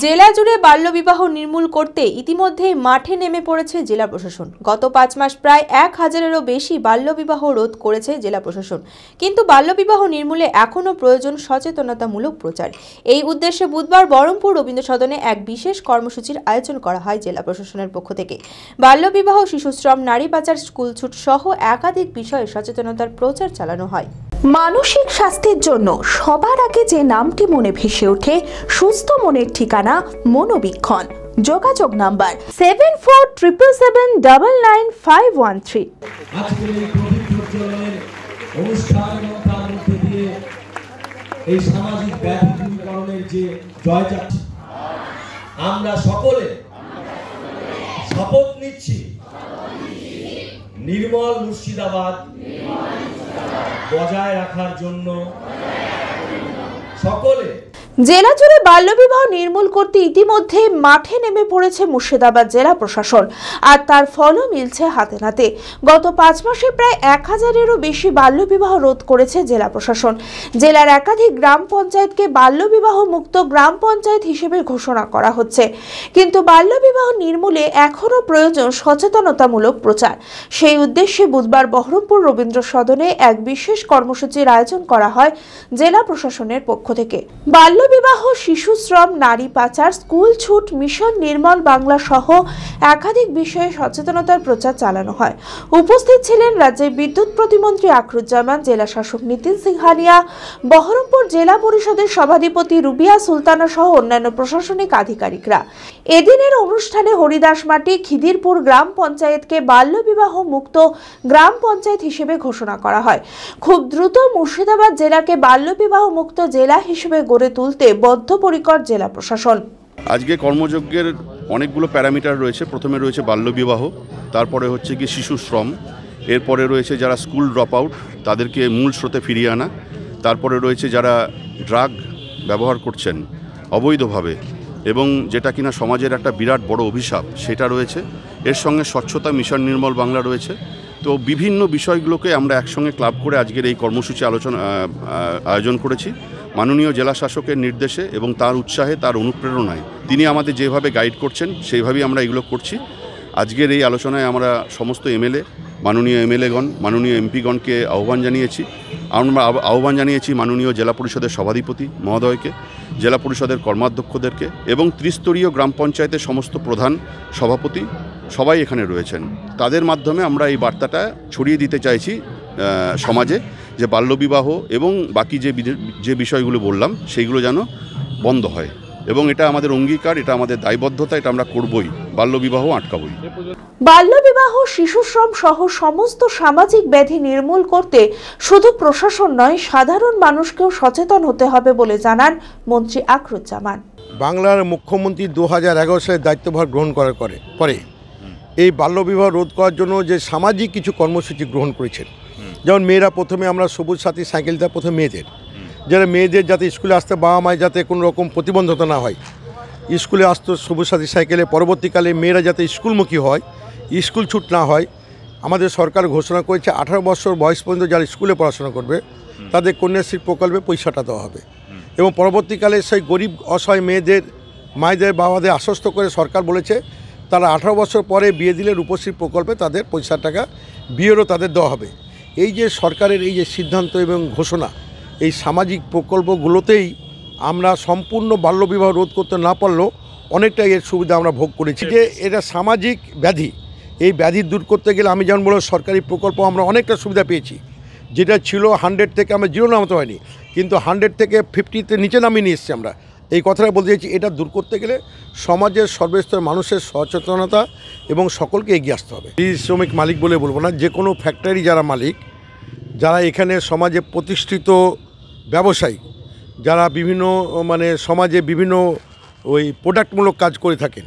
জেলা জুড়ে বাল্যবিবাহ নির্মূল করতে ইতিমধ্যে মাঠে নেমে পড়েছে জেলা প্রশাসন। গত 5 মাস প্রায় 1000-এরও বেশি বাল্যবিবাহ রোধ করেছে জেলা প্রশাসন। কিন্তু বাল্যবিবাহ নির্মূলে এখনও প্রয়োজন সচেতনতামূলক প্রচার। এই উদ্দেশ্যে বুধবার বহরমপুর রবীন্দ্র সদনে এক বিশেষ কর্মসূচির আয়োজন করা হয় জেলা প্রশাসনের পক্ষ থেকে। বাল্যবিবাহ, শিশুশ্রম, নারী পাচার, স্কুল ছুট সহ একাধিক বিষয়ে সচেতনতার প্রচার চালানো হয়। মানসিক স্বাস্থ্যের জন্য সবার আগে যে নামটি মনে ভেসে ওঠে, সুস্থ মনের ঠিকানা মনোবীক্ষণ। যোগাযোগ নাম্বার 7477799513। এই সামাজিক ব্যাধি দূরীকরণের যে জয়যাত্রা আমরা সকলে শপথ নিচ্ছি, নির্মল মুর্শিদাবাদ বজায় রাখার জন্য সকলে। জেলা জুড়ে বাল্যবিবাহ নির্মূল করতে ইতিমধ্যে মাঠে নেমে পড়েছে মুর্শিদাবাদ জেলা প্রশাসন, আর তার ফলও মিলছে হাতে নাতে। গত 5 মাসে প্রায় 1000-এরও বেশি বাল্যবিবাহ রোধ করেছে জেলা প্রশাসন। জেলার একাধিক গ্রাম পঞ্চায়েতকে বাল্যবিবাহ মুক্ত গ্রাম পঞ্চায়েত হিসেবে ঘোষণা করা হচ্ছে। কিন্তু বাল্যবিবাহ নির্মূলে এখনও প্রয়োজন সচেতনতামূলক প্রচার। সেই উদ্দেশ্যে বুধবার বহরমপুর রবীন্দ্র সদনে এক বিশেষ কর্মসূচির আয়োজন করা হয় জেলা প্রশাসনের পক্ষ থেকে। বাল্যবিবাহ, শিশু শ্রম, নারী পাচার, স্কুল ছুট, মিশন নির্মল বাংলা সহ একাধিক বিষয়ে সচেতনতার প্রচার চালানো হয়। উপস্থিত ছিলেন রাজ্যের বিদ্যুৎ প্রতিমন্ত্রী আখরুজ্জামান, জেলা শাসক নিতিন সিংহানিয়া, বহরমপুর জেলা পরিষদের সভাধিপতি রুবিয়া সুলতানা সহ অন্যান্য প্রশাসনিক আধিকারিকরা। এদিনের অনুষ্ঠানে হরিদাসমাটি, খিদিরপুর গ্রাম পঞ্চায়েতকে বাল্যবিবাহ মুক্ত গ্রাম পঞ্চায়েত হিসেবে ঘোষণা করা হয়। খুব দ্রুত মুর্শিদাবাদ জেলাকে বাল্যবিবাহ মুক্ত জেলা হিসেবে গড়ে তুলতে বদ্ধপরিকর জেলা প্রশাসন। আজকে কর্মযজ্ঞের অনেকগুলো প্যারামিটার রয়েছে। প্রথমে রয়েছে বাল্যবিবাহ, তারপরে হচ্ছে কি শিশু শ্রম, এরপরে রয়েছে যারা স্কুল ড্রপ আউট তাদেরকে মূল স্রোতে ফিরিয়ে আনা, তারপরে রয়েছে যারা ড্রাগ ব্যবহার করছেন অবৈধভাবে এবং যেটা কিনা সমাজের একটা বিরাট বড় অভিশাপ সেটা রয়েছে। এর সঙ্গে স্বচ্ছতা, মিশন নির্মল বাংলা রয়েছে। তো বিভিন্ন বিষয়গুলোকে আমরা একসঙ্গে ক্লাব করে আজকের এই কর্মসূচি আয়োজন করেছি। মাননীয় জেলা শাসকের নির্দেশে এবং তার উৎসাহে, তার অনুপ্রেরণায় তিনি আমাদের যেভাবে গাইড করছেন সেইভাবেই আমরা এগুলো করছি। আজকের এই আলোচনায় আমরা সমস্ত এমএলএ, মাননীয় এমএলএগণ, মাননীয় এমপিগণকে আহ্বান জানিয়েছি মাননীয় জেলা পরিষদের সভাধিপতি মহোদয়কে, জেলা পরিষদের কর্মাধ্যক্ষদেরকে এবং ত্রিস্তরীয় গ্রাম পঞ্চায়েতের সমস্ত প্রধান, সভাপতি সবাই এখানে রয়েছেন। তাদের মাধ্যমে আমরা এই বার্তাটা ছড়িয়ে দিতে চাইছি সমাজে যে বাল্যবিবাহ এবং বাকি যে বিষয়গুলো বললাম সেইগুলো যেন বন্ধ হয় এবং এটা আমাদের অঙ্গীকার, এটা আমাদের দায়বদ্ধতা, এটা আমরা করবই, বাল্যবিবাহ আটকাবই। বাল্যবিবাহ, শিশুশ্রম সহ সমস্ত সামাজিক ব্যাধি নির্মূল করতে শুধু প্রশাসন নয়, সাধারণ মানুষকেও সচেতন হতে হবে বলে জানান মন্ত্রী আখরুজ্জামান। বাংলার মুখ্যমন্ত্রী 2011 সালে দায়িত্বভার গ্রহণ করার পরে এই বাল্যবিবাহ রোধ করার জন্য যে সামাজিক কিছু কর্মসূচি গ্রহণ করেছেন, যেমন মেয়েরা প্রথমে আমরা সবুজ সাথী সাইকেলটা প্রথমে মেয়েদের যাতে স্কুলে আসতে বাবা মায় যাতে কোনো রকম প্রতিবন্ধকতা না হয়, স্কুলে আসতো সবুজ সাথী সাইকেলে। পরবর্তীকালে মেয়েরা যাতে স্কুলমুখী হয়, স্কুল ছুট না হয়, আমাদের সরকার ঘোষণা করেছে 18 বছর বয়স পর্যন্ত যারা স্কুলে পড়াশোনা করবে তাদের কন্যাশ্রী প্রকল্পে পয়সাটা দেওয়া হবে। এবং পরবর্তীকালে সেই গরিব অসহায় মায়েদের বাবাদের আশ্বস্ত করে সরকার বলেছে তারা 18 বছর পরে বিয়ে দিলে রূপশ্রী প্রকল্পে তাদের পয়সা টাকা বিয়েরও তাদের দেওয়া হবে। এই যে সরকারের এই যে সিদ্ধান্ত এবং ঘোষণা, এই সামাজিক প্রকল্পগুলোতেই আমরা সম্পূর্ণ বাল্যবিবাহ রোধ করতে না পারলেও অনেকটা এর সুবিধা আমরা ভোগ করেছি। যে এটা সামাজিক ব্যাধি, এই ব্যাধি দূর করতে গেলে আমি যেমন বললাম সরকারি প্রকল্প আমরা অনেকটা সুবিধা পেয়েছি। যেটা ছিল 100 থেকে আমরা 0 নামাতে হয়নি, কিন্তু 100 থেকে 50-তে নিচে নামিয়ে নিয়ে এসেছি আমরা। এই কথাটা বলতে চাইছি, এটা দূর করতে গেলে সমাজের সর্বস্তরের মানুষের সচেতনতা এবং সকলকে এগিয়ে আসতে হবে। এই শ্রমিক মালিক বলে বলবো না, যে কোনো ফ্যাক্টরি যারা মালিক, যারা এখানে সমাজে প্রতিষ্ঠিত ব্যবসায়ী, যারা বিভিন্ন সমাজে বিভিন্ন ওই প্রোডাক্টমূলক কাজ করে থাকেন,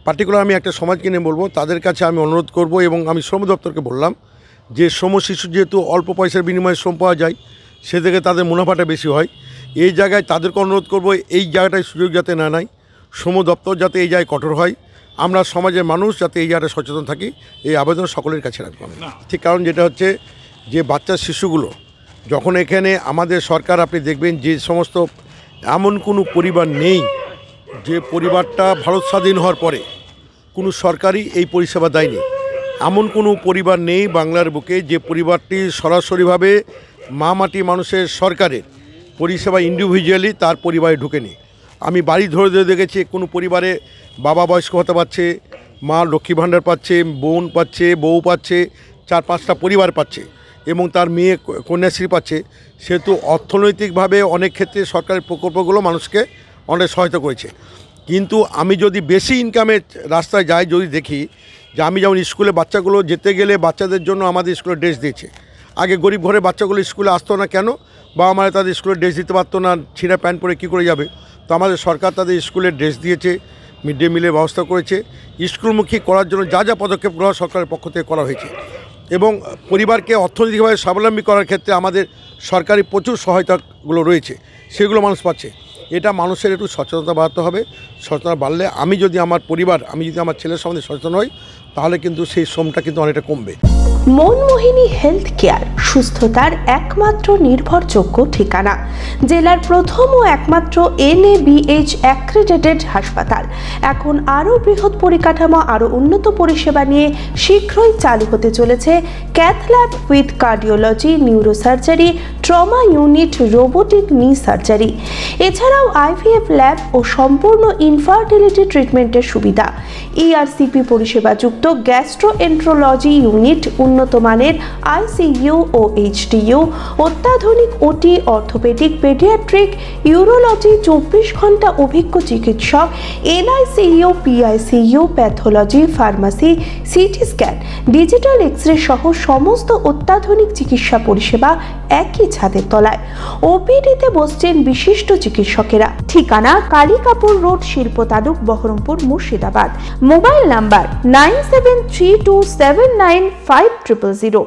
পার্টিকুলার আমি একটা সমাজকে নিয়ে বলবো, তাদের কাছে আমি অনুরোধ করব এবং আমি শ্রম দপ্তরকে বললাম যে শ্রম শিশু যেহেতু অল্প পয়সার বিনিময়ে শ্রম পাওয়া যায়, সে থেকে তাদের মুনাফাটা বেশি হয়। এই জায়গায় তাদেরকে অনুরোধ করব এই জায়গাটায় সুযোগ যাতে না নেয়, শ্রম দপ্তর যাতে এই জায়গায় কঠোর হয়, আমরা সমাজের মানুষ যাতে এই জায়গাটা সচেতন থাকি, এই আবেদন সকলের কাছে রাখবো। ঠিক কারণ যেটা হচ্ছে যে বাচ্চা শিশুগুলো যখন এখানে আমাদের সরকার, আপনি দেখবেন যে সমস্ত এমন কোনো পরিবার নেই যে পরিবারটা ভারত স্বাধীন হওয়ার পরে কোনো সরকারই এই পরিষেবা দেয়নি। এমন কোনো পরিবার নেই বাংলার বুকে যে পরিবারটি সরাসরিভাবে মা মাটি মানুষের সরকারের পরিষেবা ইন্ডিভিজুয়ালি তার পরিবারে ঢুকেনি। আমি বাড়ি ধরে ধরে দেখেছি কোনো পরিবারে বাবা বয়স্ক হতে পারছে, মা লক্ষ্মী ভাণ্ডার পাচ্ছে, বোন পাচ্ছে, বউ পাচ্ছে, 4-5টা পরিবার পাচ্ছে এবং তার মেয়ে কন্যাশ্রী পাচ্ছে। সেহেতু অর্থনৈতিকভাবে অনেক ক্ষেত্রে সরকারের প্রকল্পগুলো মানুষকে অনেক সহায়তা করেছে। কিন্তু আমি যদি বেশি ইনকামের রাস্তায় যাই, যদি দেখি যে আমি যেমন স্কুলে বাচ্চাগুলো যেতে গেলে বাচ্চাদের জন্য আমাদের স্কুলে ড্রেস দিয়েছে। আগে গরিব ঘরে বাচ্চাগুলো স্কুলে আসতো না কেন, বা আমরা তাদের স্কুলে ড্রেস দিতে পারতো না, ছিঁড়া প্যান্ট পরে কী করে যাবে। তো আমাদের সরকার তাদের স্কুলে ড্রেস দিয়েছে, মিড ডে মিলের ব্যবস্থা করেছে। স্কুলমুখী করার জন্য যা যা পদক্ষেপ গ্রহণ সরকারের পক্ষ থেকে করা হয়েছে এবং পরিবারকে অর্থনৈতিকভাবে স্বাবলম্বী করার ক্ষেত্রে আমাদের সরকারি প্রচুর সহায়তাগুলো রয়েছে, সেগুলো মানুষ পাচ্ছে। এটা মানুষের একটু সচেতনতা বাড়াতে হবে। সচেতনতা বাড়লে আমি যদি আমার পরিবার, আমি যদি আমার ছেলের সম্বন্ধে সচেতন হই, তাহলে কিন্তু সেই শ্রমটা কিন্তু অনেকটা কমবে। মনমোহিনী হেলথ কেয়ার সুস্থতার একমাত্র নির্ভরযোগ্য ঠিকানা, জেলার প্রথম ও একমাত্র NABH অ্যাক্রেডিটেড হাসপাতাল। এখন আরও বৃহৎ পরিকাঠামো, আরও উন্নত পরিষেবা নিয়ে শীঘ্রই চালু হতে চলেছে cath lab with cardiology, neurosurgery, trauma unit, robotic নি সার্জারি। এছাড়াও IVF ল্যাব ও সম্পূর্ণ ইনফার্টিলিটি ট্রিটমেন্টের সুবিধা, ERCP পরিষেবাযুক্ত গ্যাস্ট্রোএন্ট্রোলজি ইউনিট, উন্নত মানের ICU ও HDU, অত্যাধুনিক OT, অর্থোপেডিক, পেডিয়াট্রিক, ইউরোলজি, 24 ঘন্টা অভিজ্ঞ চিকিৎসক, NICU, PICU, pathology, pharmacy, CT scan, digital x-ray সহ সমস্ত অত্যাধুনিক চিকিৎসা পরিষেবা একই ছাদের তলায়। OPD-তে বসছেন বিশিষ্ট চিকিৎসকেরা। ঠিকানা কালিকাপুর রোড, শিল্প তালুক, বহরমপুর, মুর্শিদাবাদ। Mobile number 9732795000।